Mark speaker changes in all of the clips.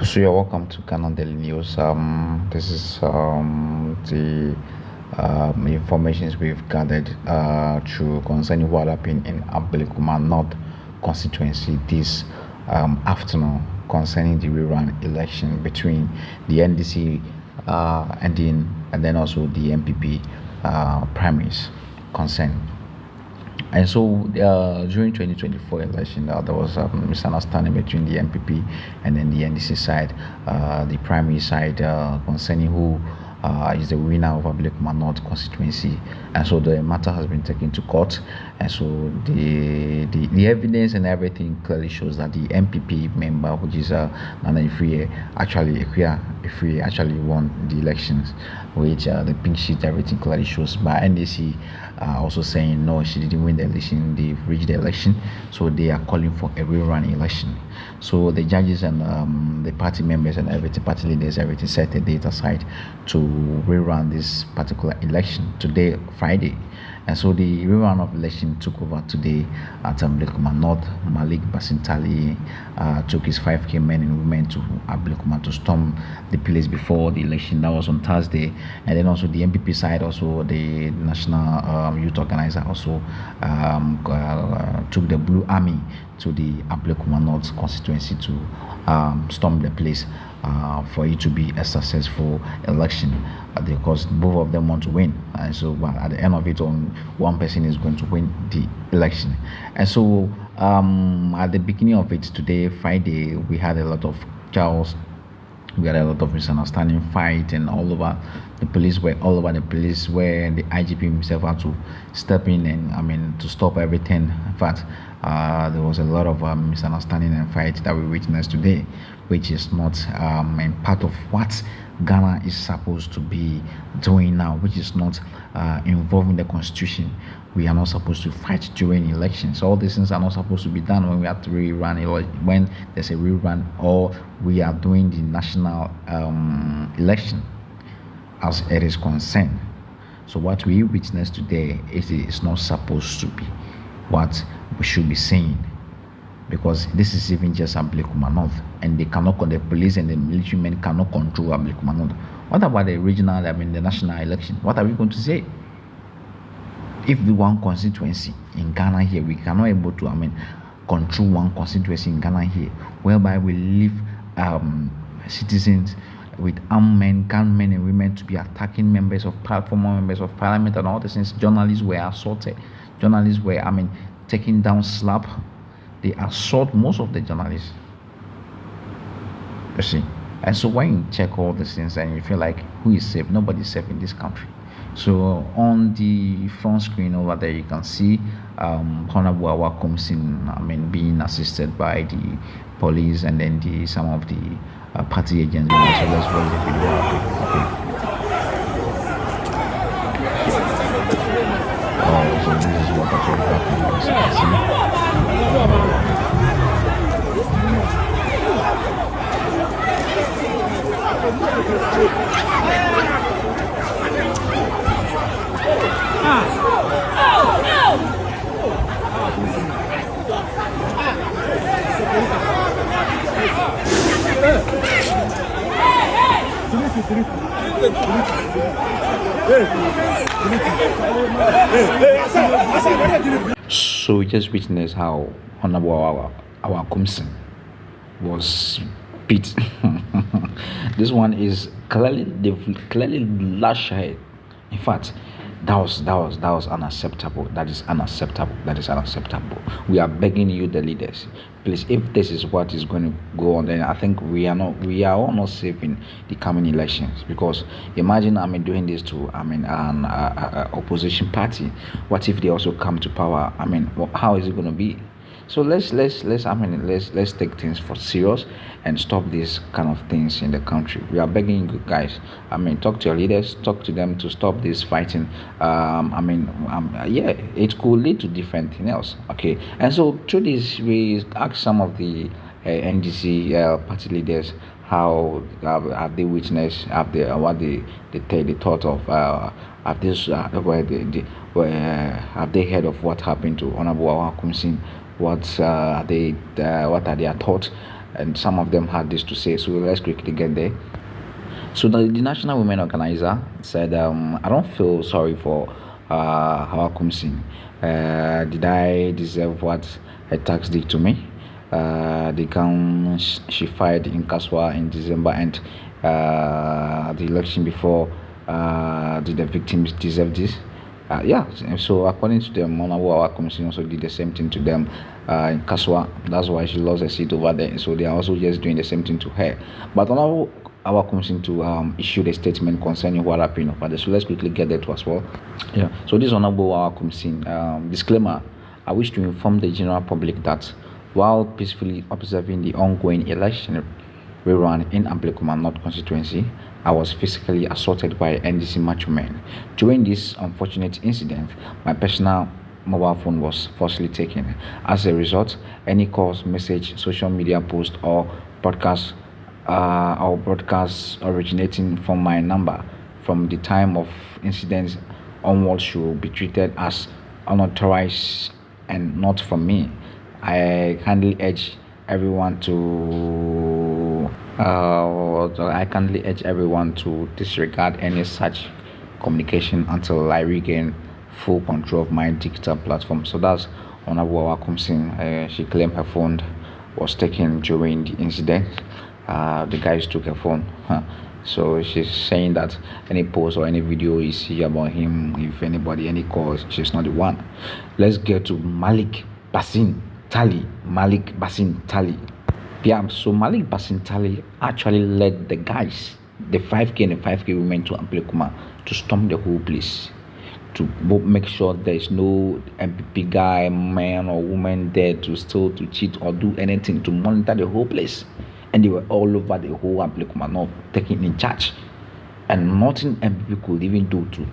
Speaker 1: So you're welcome to Ghana Daily News. This is the informations we've gathered through concerning what happened in Ablekuma North constituency this afternoon concerning the rerun election between the NDC and then also the NPP primaries concerned. And so during 2024 election, there was a misunderstanding between the NPP and then the NDC side, the primary side concerning who is the winner of Ablekuma North constituency. And so the matter has been taken to court. And so the evidence and everything clearly shows that the NPP member, which is Nana Ifree, actually won the elections, which the pink sheet, everything clearly shows. But NDC also saying no, she didn't win the election, they've reached the election, so they are calling for a rerun election. So the judges and the party members and everything, party leaders, everything set a date aside to rerun this particular election today, Friday. And so the rerun of election took over today at Ablekuma North. Malik Basintali took his 5K men and women to Ablekuma to storm the place before the election. That was on Thursday. And then also the NPP side, also the National Youth Organizer also took the Blue Army to the Ablekuma North constituency to storm the place for it to be a successful election, because both of them want to win. And so at the end of it, one person is going to win the election. And so at the beginning of it today, Friday, we had a lot of chaos. We had a lot of misunderstanding, fight, and all over the police were all over the place, where the IGP himself had to step in and to stop everything. In fact, there was a lot of misunderstanding and fight that we witnessed today, which is not part of what Ghana is supposed to be doing now, which is not involving the constitution. We are not supposed to fight during elections. All these things are not supposed to be done when we have to rerun, when there's a rerun, or we are doing the national election as it is concerned. So what we witnessed today is not supposed to be what we should be saying, because this is even just Ablekuma North, and the police and the military men cannot control Ablekuma North. What about the regional, the national election? What are we going to say? If we want constituency in Ghana here, we cannot able to control one constituency in Ghana here, whereby we leave citizens with armed men, gunmen and women to be attacking former members of parliament and all these things. Journalists were assaulted. Journalists were taken down, slap. They assault most of the journalists. You see. And so when you check all these things and you feel like who is safe, nobody's safe in this country. So on the front screen over there, you can see Honorable Awakumsin, being assisted by the police and then some of the party agents. So let's watch the video. Okay. So this is what actually happened. As you can see. So we just witnessed how Honorable our Kumsin was beat. This one is clearly lashed ahead. In fact, that was unacceptable. That is unacceptable. We are begging you, the leaders, please, if this is what is going to go on, then I think we are all not safe in the coming elections. Because imagine doing this to an opposition party. What if they also come to power? How is it going to be? So let's take things for serious and stop these kind of things in the country. We are begging you guys. Talk to your leaders, talk to them to stop this fighting. It could lead to different things else. Okay, and so through this, we ask some of the NDC party leaders how have they witnessed, have they thought of have this have they heard of what happened to Honorable Awakumsin? What are their thoughts? and some of them had this to say. So let's quickly get there. So the National Women Organizer said, I don't feel sorry for Hawa Kumsin. Did I deserve what her tax did to me? The gun she fired in Kaswa in December and the election before, did the victims deserve this? Yeah, so according to them, Hawa Kumsin also did the same thing to them in Kaswa. That's why she lost her seat over there. So they are also just doing the same thing to her. But our commission to issue a statement concerning what happened over there. So let's quickly get that as well. Yeah. So this honorable our commission disclaimer. I wish to inform the general public that while peacefully observing the ongoing election rerun in Ablekuma North constituency, I was physically assaulted by NDC macho men. During this unfortunate incident, my personal mobile phone was forcibly taken. As a result, any calls, message, social media post, or broadcasts originating from my number from the time of incidents onwards should be treated as unauthorized and not from me. I kindly urge everyone to disregard any such communication until I regain full control of my digital platform. So that's Honorable Wakumsin. She claimed her phone was taken during the incident. The guys took her phone. So she's saying that any post or any video you see about him, if anybody, any calls, she's not the one. Let's get to Malik Basin Tali. Yeah, so Malik Basin Tali actually led the guys, the 5K and the 5K women to Ablekuma to storm the whole place, to make sure there's no NPP guy, man or woman there to steal, to cheat or do anything, to monitor the whole place. And they were all over the whole Ablekuma North, taking in charge, and nothing NPP could even do to,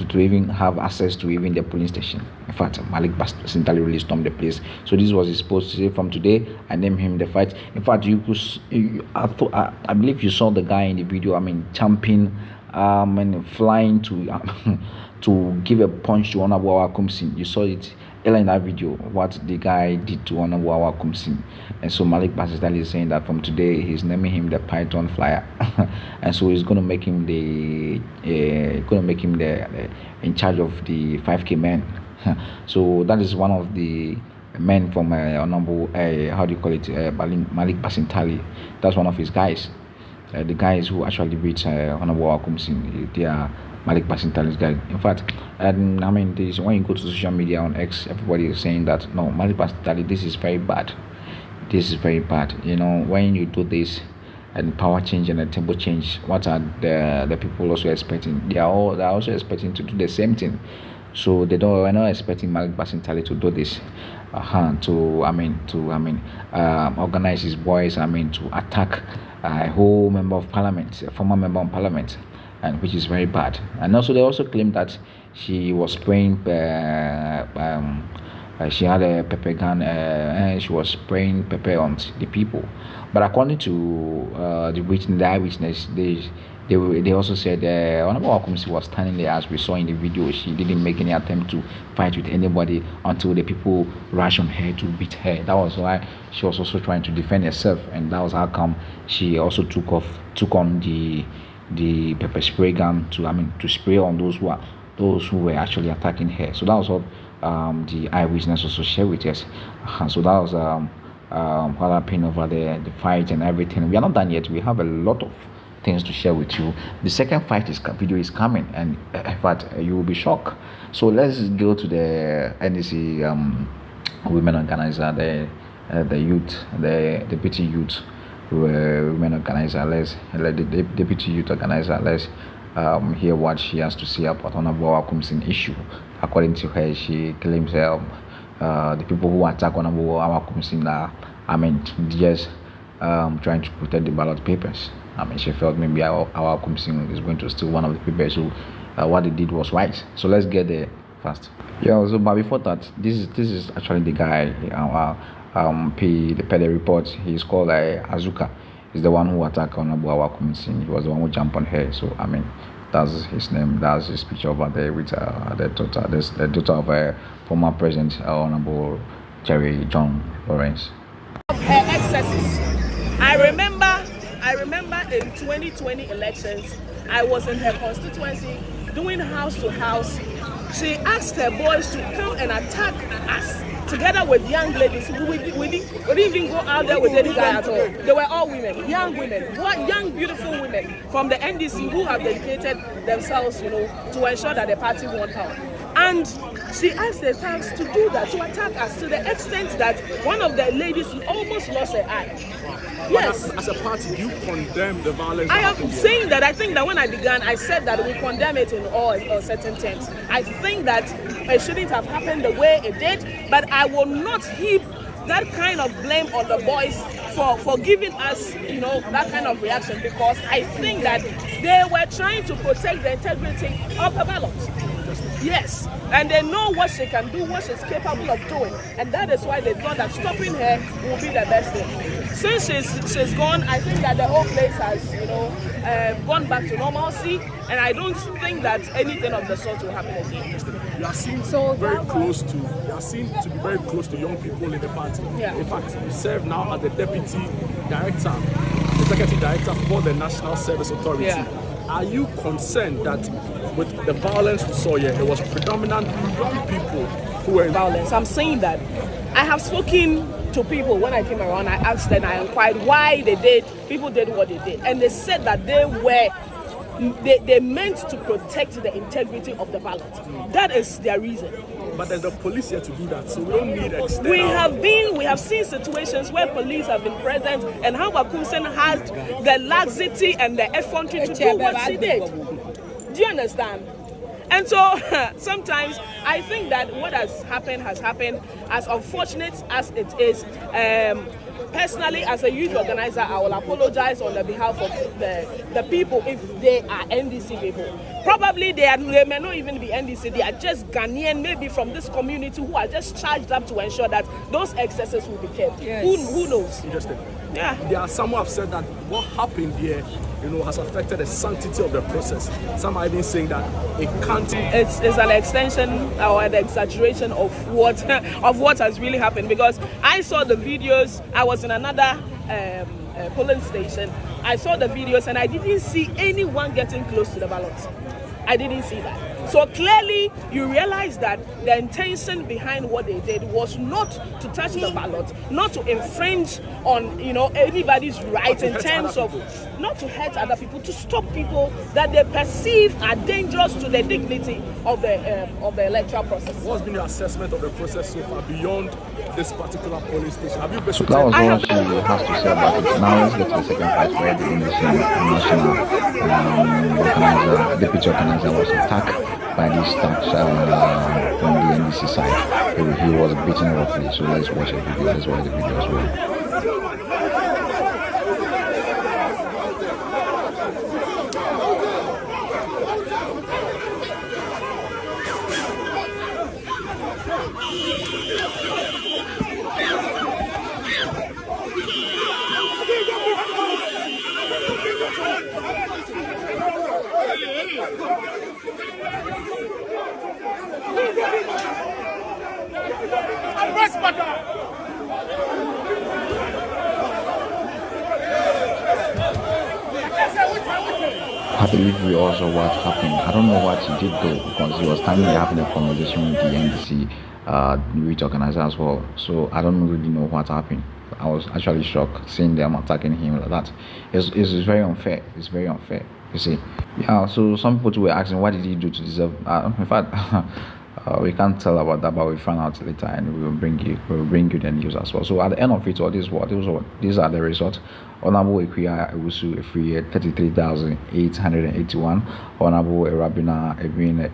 Speaker 1: to even have access to even the polling station. In fact, Malik Basintali really stormed the place. So this was his supposed to say from today. I named him the fight. In fact, I believe you saw the guy in the video. Jumping, and flying to give a punch to Honorable Akumsin. You saw it earlier in that video, what the guy did to Honorable Akumsin. And so Malik Basintali is saying that from today he's naming him the Python Flyer, and so he's gonna make him the in charge of the 5K men. So that is one of the men from Honorable Malik Basintali. That's one of his guys. The guys who actually beat Honorable Akumsin, they are Malik Basintali's guy. In fact, this, when you go to social media on X, everybody is saying that no, Malik Basintali, this is very bad. This is very bad. When you do this and power change and a tempo change, what are the people also expecting? They're also expecting to do the same thing. So we're not expecting Malik Basintali to do this. Organize his boys. To attack a whole member of parliament, a former member of parliament, and which is very bad. And also, they also claim that she was spraying. She had a pepper gun, and she was spraying pepper on the people. But according to the eyewitness, they also said Honorable Akumsi was standing there as we saw in the video. She didn't make any attempt to fight with anybody until the people rushed on her to beat her. That was why she was also trying to defend herself, and that was how come she also took on the pepper spray gun to spray on those who were actually attacking her. So that was what the eyewitness also shared with us. So that was what happened over there, the fight and everything. We are not done yet. We have a lot of things to share with you. The second video is coming, and in fact you will be shocked. So let's go to the NDC women organizer, the youth, the deputy youth women organizer. Let's let the deputy youth organizer, let's hear what she has to say about Honorable Akumsin issue. According to her, she claims the people who attack Honorable Akumsin are just trying to protect the ballot papers. She felt maybe our Akumsin is going to steal one of the papers. So what they did was right. So let's get there first. Yeah. So but before that, this is actually the guy. The report. He's called Azuka. He's the one who attacked Honorable Akumsin. He was the one who jumped on her. So that's his name. That's his picture over there with the daughter of former President Honorable Jerry John Lawrence.
Speaker 2: her excesses. I remember in 2020 elections, I was in her constituency doing house to house. She asked her boys to come and attack us together with young ladies. We didn't even go out there with any guy at all. They were all women, young women, young beautiful women from the NDC who have dedicated themselves, to ensure that the party won power. And she asked the thugs to do that, to attack us, to the extent that one of the ladies almost lost her eye. Yes.
Speaker 3: As a party, do you condemn the violence?
Speaker 2: I am saying that I think that when I began, I said that we condemn it in all certain terms. I think that it shouldn't have happened the way it did, but I will not heap that kind of blame on the boys for giving us, that kind of reaction, because I think that they were trying to protect the integrity of the ballot. Yes, and they know what she can do, what she's capable of doing, and that is why they thought that stopping her will be the best thing. Since she's gone, I think that the whole place has, gone back to normalcy, and I don't think that anything of the sort will happen again.
Speaker 3: You are seen to be very close to young people in the party.
Speaker 2: Yeah.
Speaker 3: In fact, you serve now as the deputy director, the executive director for the National Service Authority.
Speaker 2: Yeah.
Speaker 3: Are you concerned that with the violence we saw here, it was predominantly young people who were
Speaker 2: violence? I'm saying that I have spoken to people when I came around. I asked them, I inquired why people did what they did, and they said that they meant to protect the integrity of the ballot. That is their reason.
Speaker 3: But there's the police here to do that, so we don't need external.
Speaker 2: We have seen situations where police have been present, and how Akumsen had the laxity and the effrontery to do what she did. Do you understand? And so sometimes I think that what has happened, as unfortunate as it is. Personally, as a youth organizer, I will apologize on the behalf of the people if they are NDC people. Probably they may not even be NDC, they are just Ghanaian, maybe from this community, who are just charged up to ensure that those excesses will be kept. Yes. Who knows?
Speaker 3: Interesting.
Speaker 2: Yeah.
Speaker 3: There are some who have said that what happened here, has affected the sanctity of the process. Some are even saying that it can't.
Speaker 2: It's an extension or an exaggeration of what has really happened, because I saw the videos. I was in another polling station. I saw the videos and I didn't see anyone getting close to the ballot. I didn't see that. So clearly, you realize that the intention behind what they did was not to touch the ballot, not to infringe on anybody's right in terms of not to hurt other people, to stop people that they perceive are dangerous to the dignity of the electoral process.
Speaker 3: What's been your assessment of the process so far beyond this particular polling station? Have you been?
Speaker 1: So that was all she has to say about it. Now let's get to the second part where the national organizer, deputy organizer was attacked by these thugs from the NDC side. He was beaten roughly. So let's watch the video. Let's watch the video as well. I believe we also what happened. I don't know what he did though, because he was standing there having a conversation with the NDC youth organizer as well. So I don't really know what happened. I was actually shocked seeing them attacking him like that. It's very unfair. It's very unfair. You see. Yeah. So some people were asking, what did he do to deserve? In fact, we can't tell about that, but we find out later, and we will bring you the news as well. So at the end of it all, these are the results. Honorable Ekuya Ewusu Efriye 33,881. Honorable Erabina Ebin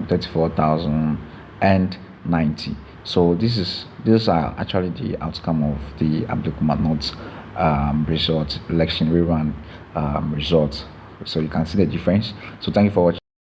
Speaker 1: 34,090. So these are actually the outcome of the Ablekuma North election rerun results. So you can see the difference. So thank you for watching.